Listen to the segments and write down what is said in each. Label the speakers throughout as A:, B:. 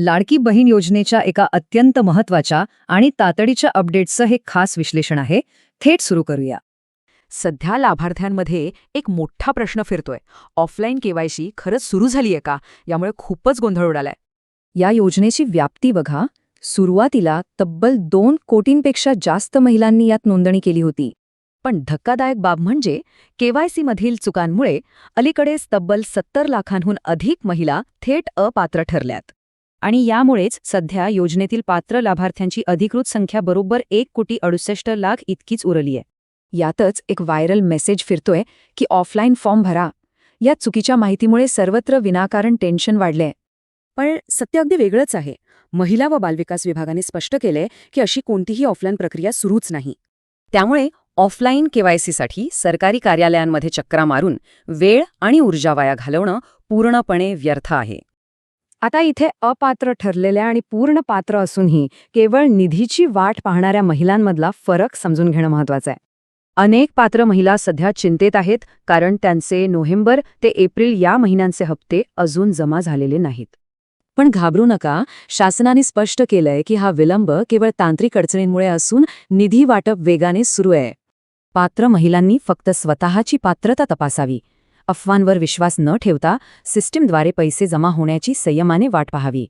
A: लाडकी बहीण योजनेच्या एका अत्यंत महत्त्वाच्या आणि तातडीच्या अपडेट्सचं हे खास विश्लेषण आहे. थेट सुरू करूया.
B: सध्या लाभार्थ्यांमध्ये एक मोठा प्रश्न फिरतोय. ऑफलाईन केवायसी खरंच सुरू झालीये का? यामुळे खूपच गोंधळ उडालाय.
A: या योजनेची व्याप्ती बघा. सुरुवातीला तब्बल 2 कोटींपेक्षा जास्त महिलांनी यात नोंदणी केली होती.
B: पण धक्कादायक बाब म्हणजे केवायसीमधील चुकांमुळे अलीकडेच तब्बल 70 लाखांहून अधिक महिला थेट अपात्र ठरल्यात.
A: आणि यामुळेच सध्या योजनेतील पात्र लाभार्थ्यांची अधिकृत संख्या बरोबर 1,68,00,000 इतकीच उरलीय. यातच एक व्हायरल मेसेज फिरतोय की ऑफलाईन फॉर्म भरा. या चुकीच्या माहितीमुळे सर्वत्र विनाकारण टेन्शन वाढलंय.
C: पण सत्य अगदी वेगळंच आहे. महिला व बालविकास विभागाने स्पष्ट केलंय की अशी कोणतीही ऑफलाईन प्रक्रिया सुरूच नाही.
B: त्यामुळे ऑफलाईन केवायसीसाठी सरकारी कार्यालयांमध्ये चक्रा मारून वेळ आणि ऊर्जा वाया घालवणं पूर्णपणे व्यर्थ आहे.
A: आता इथे अपात्र ठरलेल्या आणि पूर्ण पात्र असूनही केवळ निधीची वाट पाहणाऱ्या महिलांमधला फरक समजून घेणं महत्वाचं आहे. अनेक पात्र महिला सध्या चिंतेत आहेत, कारण त्यांचे नोव्हेंबर ते एप्रिल या महिन्यांचे हप्ते अजून जमा झालेले नाहीत. पण घाबरू नका. शासनाने स्पष्ट केलंय की हा विलंब केवळ तांत्रिक अडचणींमुळे असून निधी वाटप वेगाने सुरू आहे. पात्र महिलांनी फक्त स्वतःची पात्रता तपासावी. अफवांवर विश्वास न ठेवता सिस्टीमद्वारे पैसे जमा होण्याची संयमाने वाट पाहावी.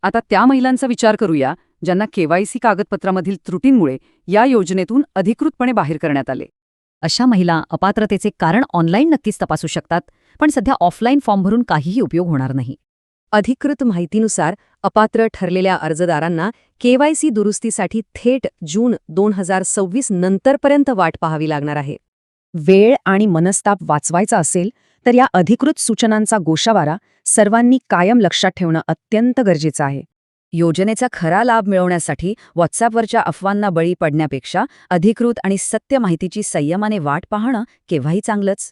B: आता त्या महिलांचा विचार करूया ज्यांना केवायसी कागदपत्रामधील त्रुटींमुळे या योजनेतून अधिकृतपणे बाहेर करण्यात आले.
D: अशा महिला अपात्रतेचे कारण ऑनलाईन नक्कीच तपासू शकतात, पण सध्या ऑफलाईन फॉर्म भरून काहीही उपयोग होणार नाही.
A: अधिकृत माहितीनुसार अपात्र ठरलेल्या अर्जदारांना केवायसी दुरुस्तीसाठी थेट जून 2026 नंतरपर्यंत वाट पाहावी लागणार आहे. वेळ आणि मनस्ताप वाचवायचा असेल तर या अधिकृत सूचनांचा गोषवारा सर्वांनी कायम लक्षात ठेवणं अत्यंत गरजेचं आहे. योजनेचा खरा लाभ मिळवण्यासाठी व्हॉट्सअपवरच्या अफवांना बळी पडण्यापेक्षा अधिकृत आणि सत्य माहितीची संयमाने वाट पाहणं केव्हाही चांगलंच.